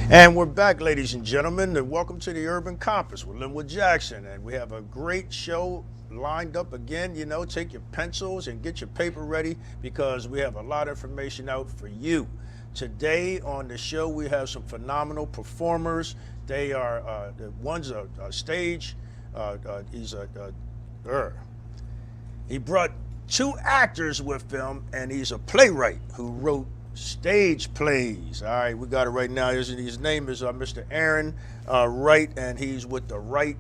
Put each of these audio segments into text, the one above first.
And we're back, ladies and gentlemen, and welcome to the Urban Compass with Linwood Jackson. And we have a great show lined up again. You know, take your pencils and get your paper ready because we have a lot of information out for you. Today on the show, we have some phenomenal performers. They are, one's a stage, he brought two actors with him, and he's a playwright who wrote stage plays. All right, we got it right now. His name is Mr. Aaron Wright, and he's with the Wright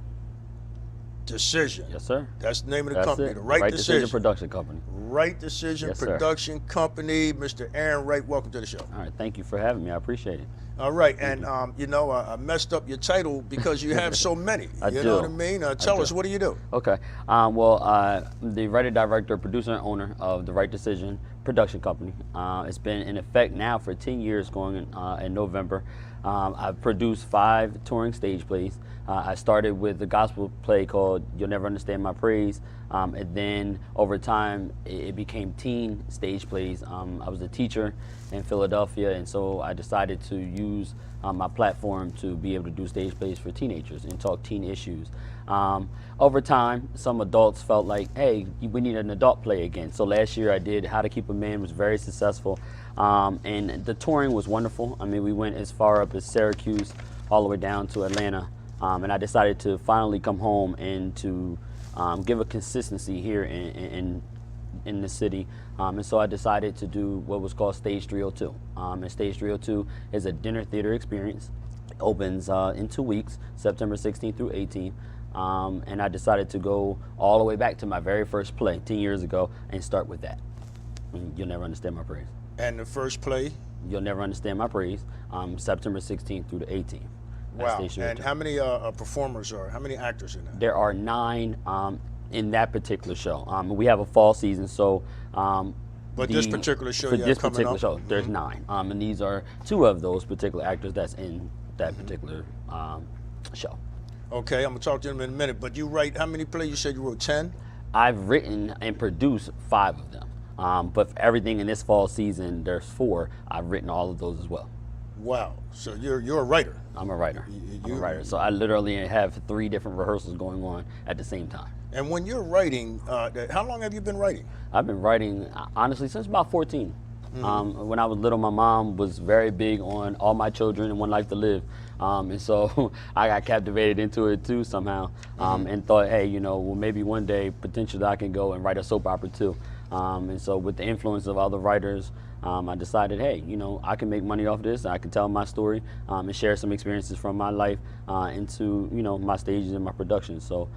Decision. Yes, sir. That's the name of the That's company, it. the Wright Decision Production Company. Wright Decision Yes, Production Company. Mr. Aaron Wright, welcome to the show. All right, thank you for having me. I appreciate it. All right, and you know, I messed up your title because you have so many. You know what I mean? Tell us, what do you do? Okay. I'm the writer, director, producer, and owner of the Wright Decision Production Company. It's been in effect now for 10 years, going in November. I've produced 5 touring stage plays. I started with a gospel play called You'll Never Understand My Praise, and then over time it became teen stage plays. I was a teacher in Philadelphia, and so I decided to use my platform to be able to do stage plays for teenagers and talk teen issues. Over time, some adults felt like, hey, we need an adult play again. So last year I did How to Keep a Man, was very successful, and the touring was wonderful. I mean, we went as far up as Syracuse all the way down to Atlanta. And I decided to finally come home and to give a consistency here in the city. And so I decided to do what was called Stage 302. And Stage 302 is a dinner theater experience. It opens in 2 weeks, September 16th through 18th. And I decided to go all the way back to my very first play 10 years ago and start with that. You'll Never Understand My Praise. And the first play? You'll Never Understand My Praise, September 16th through the 18th. Wow, and how many performers how many actors in that? There are 9 in that particular show. We have a fall season, so. But this particular show, for this particular up? show, there's 9, and these are 2 of those particular actors that's in that particular show. Okay, I'm gonna talk to them in a minute. But you write how many plays? You said you wrote 10. I've written and produced 5 of them, but for everything in this fall season, there's 4. I've written all of those as well. Wow, so you're a writer. I'm a writer. I'm a writer. So I literally have 3 different rehearsals going on at the same time. And when you're writing, how long have you been writing? I've been writing, honestly, since about 14. When I was little, my mom was very big on All My Children and One Life to Live. And so I got captivated into it too somehow, and thought, hey, you know, well, maybe one day potentially I can go and write a soap opera too. And so with the influence of other writers, I decided, hey, you know, I can make money off this. I can tell my story and share some experiences from my life into, you know, my stages and my productions. So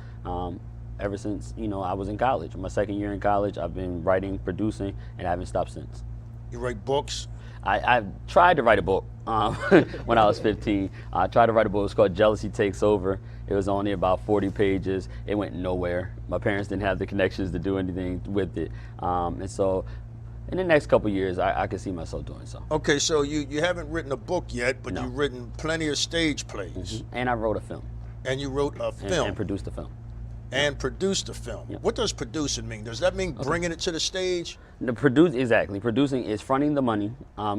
ever since, you know, I was in college, my second year in college, I've been writing, producing, and I haven't stopped since. You write books? I tried to write a book when I was 15. I tried to write a book. It was called Jealousy Takes Over. It was only about 40 pages. It went nowhere. My parents didn't have the connections to do anything with it. And so in the next couple of years, I could see myself doing so. Okay, so you haven't written a book yet, but No. you've written plenty of stage plays. And I wrote a film. And you wrote a film. And produced a film. And produced a film. Yep. What does producing mean? Does that mean bringing it to the stage? Exactly. Producing is fronting the money,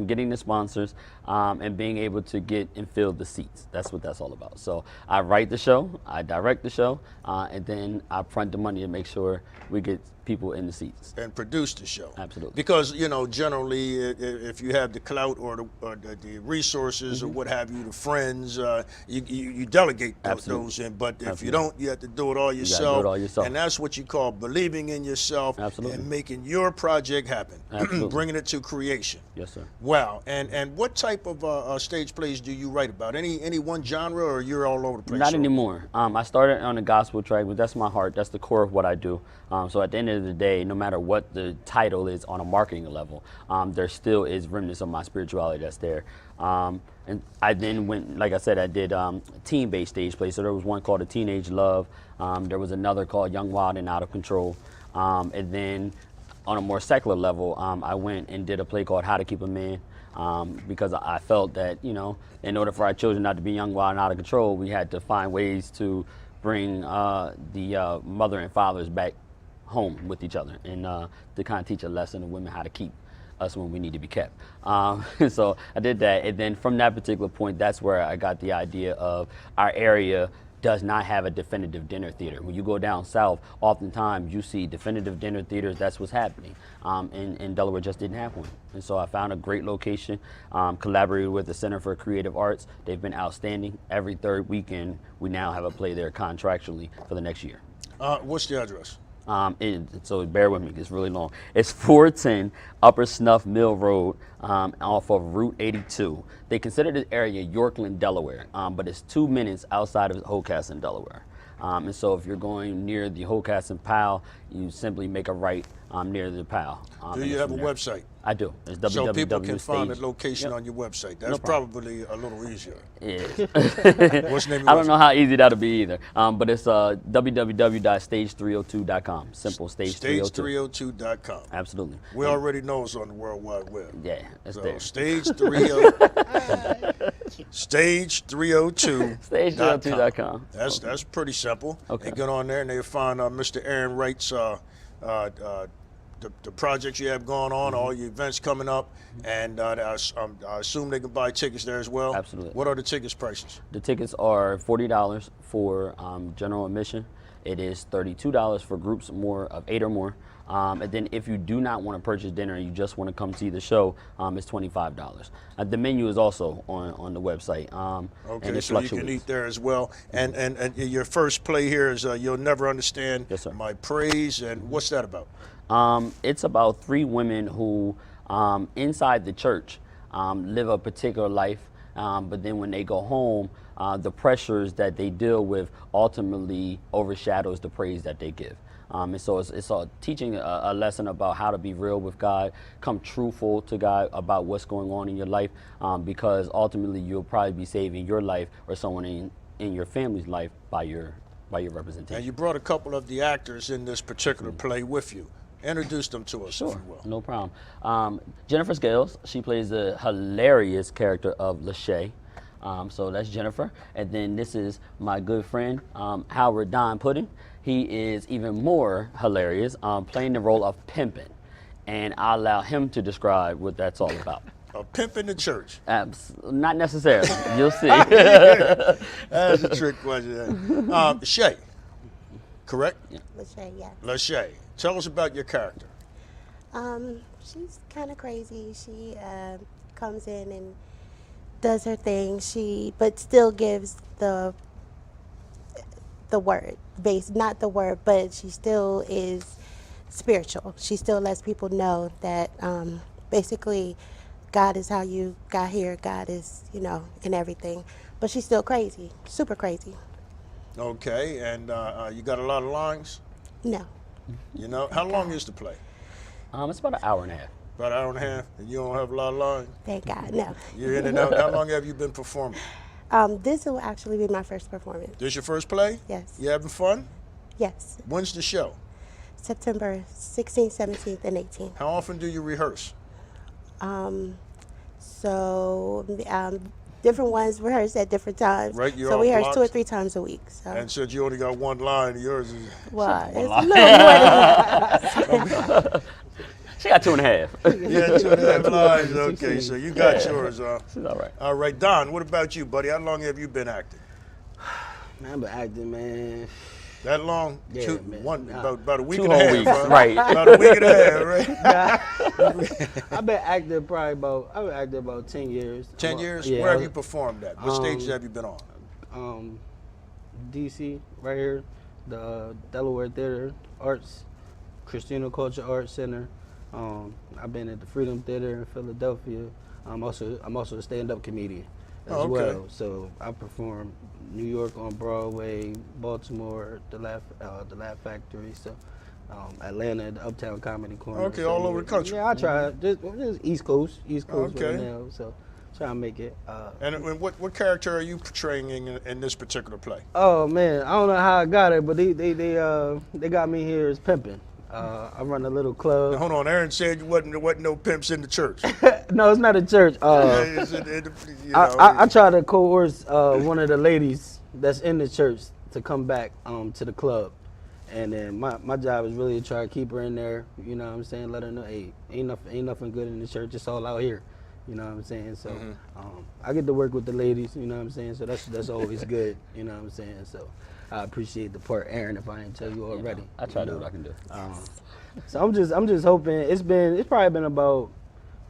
getting the sponsors, and being able to get and fill the seats. That's what that's all about. So I write the show, I direct the show, and then I front the money to make sure we get people in the seats. And produce the show. Absolutely. Because, you know, generally, if you have the clout or the resources or what have you, the friends, you delegate those in. But if you don't, you have to do it all yourself. You gotta do it all yourself. And that's what you call believing in yourself. Absolutely. And making your project happen. Absolutely. Bringing it to creation. Yes, sir. Wow. And what type of stage plays do you write about? Any one genre, or you're all over the place? Not anymore. I started on the gospel track, but that's my heart. That's the core of what I do. So at the end of the day, no matter what the title is on a marketing level, there still is remnants of my spirituality that's there. And I then went, like I said, I did teen-based stage plays. So there was one called A Teenage Love. There was another called Young, Wild, and Out of Control. And then on a more secular level, I went and did a play called How to Keep a Man. Because I felt that, you know, in order for our children not to be young, wild, and out of control, we had to find ways to bring the mother and fathers back home with each other and to kind of teach a lesson to women how to keep us when we need to be kept. So I did that, and then from that particular point, that's where I got the idea of our area does not have a definitive dinner theater. When you go down south, oftentimes you see definitive dinner theaters. That's what's happening. And Delaware just didn't have one. And so I found a great location, collaborated with the Center for Creative Arts. They've been outstanding. Every third weekend, we now have a play there contractually for the next year. What's the address? So bear with me, it's really long. It's 410 Upper Snuff Mill Road off of Route 82. They consider this area Yorkland, Delaware, but it's 2 minutes outside of Hocassin, Delaware. And so if you're going near the Hocassin Powell, you simply make a right near the Powell. Do you have a website? I do. It's So people can find the www.stage. location on your website. That's probably a little easier. Yeah. What's the name of your I don't know website? how easy that'll be either. But it's www.stage302.com. Simple, stage302. Stage302.com. Absolutely. We already know it's on the World Wide Web. Yeah, it's So there. Stage302. Stage302.com. That's pretty simple. Okay. They get on there and they find Mr. Aaron Wright's the projects you have going on, all your events coming up, and I assume they can buy tickets there as well. Absolutely. What are the tickets prices? The tickets are $40 for general admission. It is $32 for groups of 8 or more. And then if you do not want to purchase dinner and you just want to come see the show, it's $25. The menu is also on the website. Okay, and it so you can fluctuates. eat there as well. And your first play here is You'll Never Understand Yes, sir. My Praise, and what's that about? It's about 3 women who, inside the church, live a particular life, but then when they go home, the pressures that they deal with ultimately overshadows the praise that they give. And so it's teaching a lesson about how to be real with God, come truthful to God about what's going on in your life, because ultimately you'll probably be saving your life or someone in your family's life by your representation. And you brought a couple of the actors in this particular play with you. Introduce them to us, if you will. No problem. Jennifer's Gails. She plays the hilarious character of Lachey. So that's Jennifer. And then this is my good friend, Howard Don Puddin. He is even more hilarious, playing the role of Pimpin'. And I'll allow him to describe what that's all about. A pimp in the church. Not necessarily. You'll see. That's a trick question. Shay, correct? Lachey, yeah. Lachey, tell us about your character. She's kind of crazy. She comes in and does her thing. But still gives the word, not the word, but she still is spiritual. She still lets people know that basically God is how you got here. God is, in everything. But she's still crazy, super crazy. Okay, and you got a lot of lines? No. How long is the play? It's about an hour and a half. About an hour and a half, and you don't have a lot of lines? Thank God, no. You're in and out. How long have you been performing? This will actually be my first performance. This your first play? Yes. You having fun? Yes. When's the show? September 16th, 17th, and 18th. How often do you rehearse? Different ones rehearse at different times. Right, you're so on we rehearse blocks? 2 or 3 times a week. So. And since you only got one line, yours is... Well, it's a little more than that. She got 2.5. Yeah, 2.5 lines. Okay, so you got yours. She's all right. All right, Don, what about you, buddy? How long have you been acting? Man, I've been acting, man. That long? Yeah, man. About a week 2 and a whole half. weeks, huh? right. About a week and a half, right? I've been acting about 10 years. 10 years? Yeah. Where have you performed at? What stages have you been on? DC, right here, the Delaware Theater Arts, Christina Culture Arts Center. I've been at the Freedom Theater in Philadelphia. I'm also a stand-up comedian as well. So I perform New York on Broadway, Baltimore, the Laugh Factory. So Atlanta at the Uptown Comedy Corner. Okay, so, all over the country. Yeah, I try. Just East Coast Okay. right now. So try to make it. And what character are you portraying in this particular play? Oh man, I don't know how I got it, but they got me here as pimping. I run a little club. Now, hold on, Aaron said there wasn't no pimps in the church. No, it's not a church. I try to coerce one of the ladies that's in the church to come back to the club, And then my job is really to try to keep her in there, you know what I'm saying, let her know, hey, ain't nothing good in the church, it's all out here, you know what I'm saying. So I get to work with the ladies, you know what I'm saying, so that's always good, you know what I'm saying. So I appreciate the part, Aaron, if I didn't tell you already. I try to do what I can do. So I'm just hoping, it's probably been about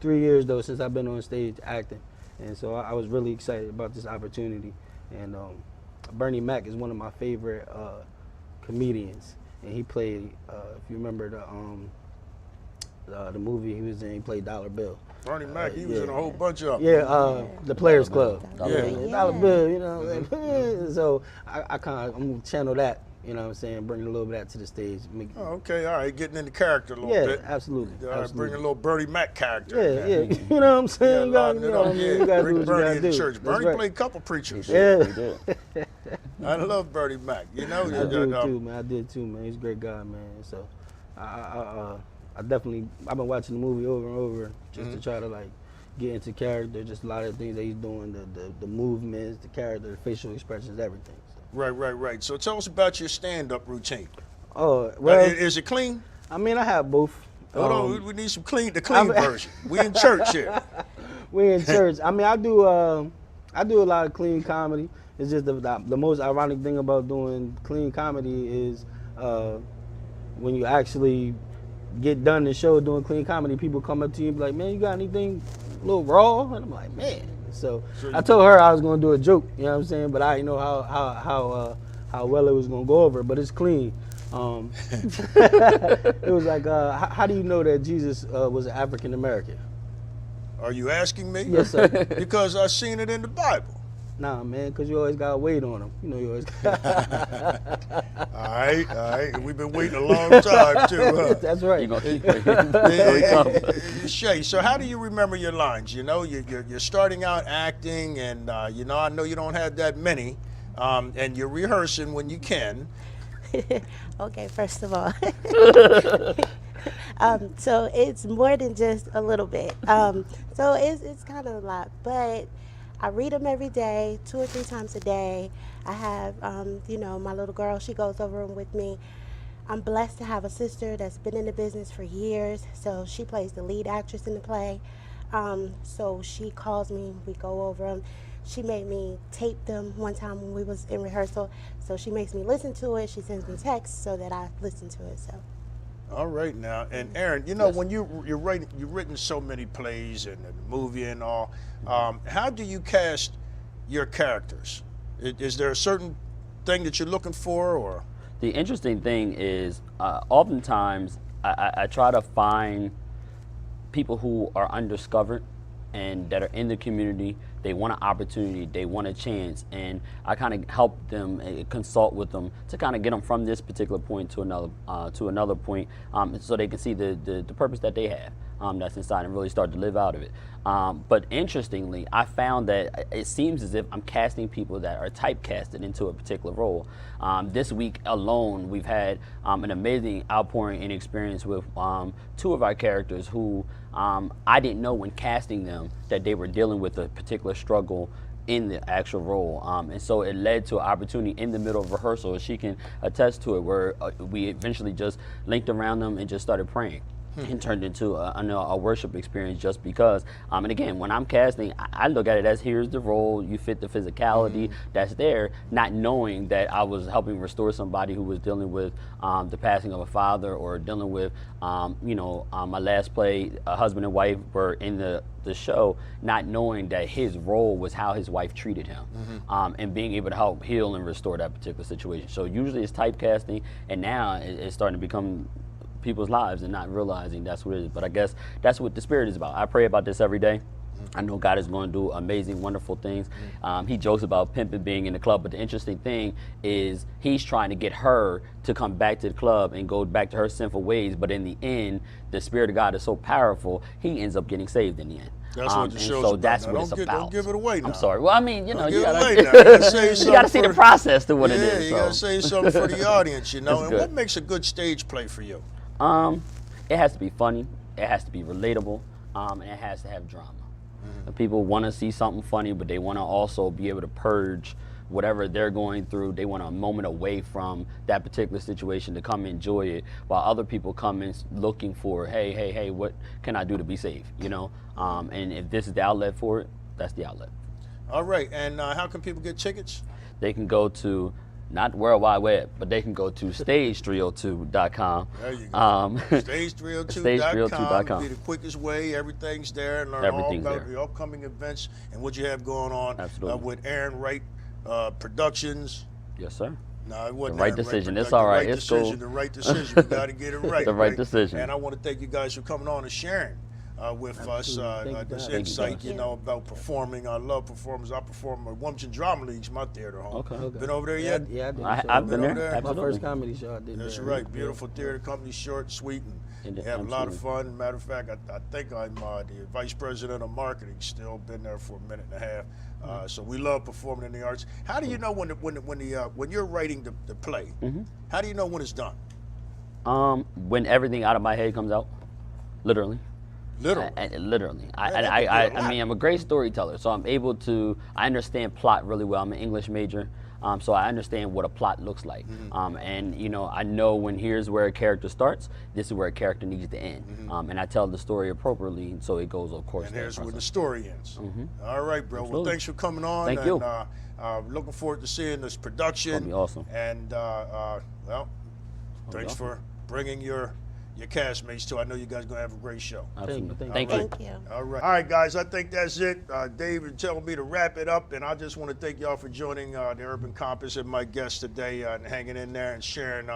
3 years though since I've been on stage acting, and so I was really excited about this opportunity. And Bernie Mac is one of my favorite comedians, and he played, if you remember the movie he was in, he played Dollar Bill. Bernie Mac, he was in a whole bunch of them. Yeah, the Players Club. Yeah. Dollar Bill, you know. So I'm gonna channel that, you know what I'm saying, bring a little bit of that to the stage. Oh, okay, all right, getting into character a little bit. Yeah, absolutely. All right, bring a little Bernie Mac character. Yeah, you know what I'm saying? Yeah, you gotta do what bring you Bernie gotta in the do. church. That's Bernie right. played a couple preachers. Yeah. I love Bernie Mac. You know, I do too, man. I did too, man. He's a great guy, man. So I definitely, I've been watching the movie over and over just to try to like get into character. Just a lot of things that he's doing, the movements, the character, the facial expressions, everything. So. Right. So tell us about your stand-up routine. Oh, well, is it clean? I mean, I have both. Hold on, we need the clean version. We in church here. We in church. I mean, I do a lot of clean comedy. It's just the most ironic thing about doing clean comedy is when you actually get done the show doing clean comedy, people come up to you and be like, man, you got anything a little raw? And I'm like, man. So I told her I was gonna do a joke, you know what I'm saying? But I didn't know how well it was gonna go over, but it's clean. It was like, how do you know that Jesus was an African American? Are you asking me? Yes, sir. Because I've seen it in the Bible. Nah, man, because you always got to wait on them. You know, you always All right. We've been waiting a long time, too, huh? That's right. You're going to keep waiting. Shay, so how do you remember your lines? You know, you're starting out acting, and, you know, I know you don't have that many, and you're rehearsing when you can. Okay, first of all. So it's more than just a little bit. So it's kind of a lot, but I read them every day, 2 or 3 times a day. I have, you know, my little girl, she goes over them with me. I'm blessed to have a sister that's been in the business for years, so she plays the lead actress in the play. So she calls me, we go over them. She made me tape them one time when we was in rehearsal, so she makes me listen to it. She sends me texts so that I listen to it. So. All right now, and Aaron, you know, when you've written so many plays and a movie and all, how do you cast your characters? Is there a certain thing that you're looking for, or? The interesting thing is, oftentimes I try to find people who are undiscovered and that are in the community. They want an opportunity, they want a chance, and I kind of help them, consult with them to kind of get them from this particular point to another point, so they can see the purpose that they have that's inside and really start to live out of it. But interestingly, I found that it seems as if I'm casting people that are typecasted into a particular role. This week alone, we've had an amazing outpouring and experience with 2 of our characters who I didn't know when casting them that they were dealing with a particular struggle in the actual role, and so it led to an opportunity in the middle of rehearsal. She can attest to it, where we eventually just linked around them and just started praying. And turned into a worship experience just because. And again, when I'm casting, I look at it as, here's the role, you fit the physicality that's there, not knowing that I was helping restore somebody who was dealing with the passing of a father, or dealing with, my last play, a husband and wife were in the show, not knowing that his role was how his wife treated him, and being able to help heal and restore that particular situation. So usually it's typecasting, and now it's starting to become people's lives and not realizing that's what it is. But I guess that's what the Spirit is about. I pray about this every day. I know God is going to do amazing, wonderful things. He jokes about pimping being in the club, but the interesting thing is he's trying to get her to come back to the club and go back to her sinful ways. But in the end, the Spirit of God is so powerful, he ends up getting saved in the end. That's what the show's so about. that's Now, what it's about. Don't give it away now. I'm sorry. Well, I mean, you know, you gotta see the process to what it is. You gotta say something for the audience, you know. That's And good. what makes a good stage play for you? It has to be funny, it has to be relatable, and it has to have drama. People want to see something funny, but they want to also be able to purge whatever they're going through, they want a moment away from that particular situation to come enjoy it, while other people come in looking for, hey, what can I do to be safe, you know? And if this is the outlet for it, that's the outlet. All right, and how can people get tickets? They can go to, not World Wide Web, but they can go to stage302.com. There you go. Stage302.com Stage302.com. would be the quickest way. Everything's there, and learn Everything's all about there. the upcoming events and what you have going on Absolutely. with Aaron Wright Productions. Yes, sir. No, it wasn't The Right Aaron Decision. Wright It's all right. The Right It's cool. Decision. The Right Decision. We got to get it right. The Right Decision. And I want to thank you guys for coming on and sharing with us Absolutely. Thank you, this guys. insight, Thank you. you know, about performing. I love performers. I perform at Women's and Drama Leagues, my theater home. Okay. Been over there yet? Yeah, I did. I've been over there. there? My Absolutely. first comedy show I did. That's there. right. Beautiful theater company, short, sweet, and Indeed. they have a lot of Absolutely. fun. Matter of fact, I think I'm the vice president of marketing. Still been there for a minute and a half. So we love performing in the arts. How do you know when you're writing the play? How do you know when it's done? When everything out of my head comes out, literally. Literally. Literally. that could be a lot. I mean, I'm a great storyteller, so I'm able to, I understand plot really well. I'm an English major, so I understand what a plot looks like. And, you know, I know when here's where a character starts, this is where a character needs to end. And I tell the story appropriately, so it goes, of course. And that here's where the process. story ends. All right, bro. Well, Absolutely. thanks for coming on. Thank and, you. Looking forward to seeing this production. Gonna be awesome. And, thanks for bringing your castmates too. I know you guys going to have a great show. Absolutely. Thank Thank you. you. Thank you. All right. All right, guys, I think that's it. Dave is telling me to wrap it up, and I just want to thank y'all for joining the Urban Compass and my guest today and hanging in there and sharing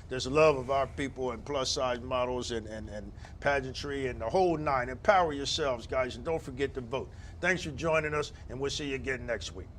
this love of our people and plus-size models and pageantry and the whole nine. Empower yourselves, guys, and don't forget to vote. Thanks for joining us, and we'll see you again next week.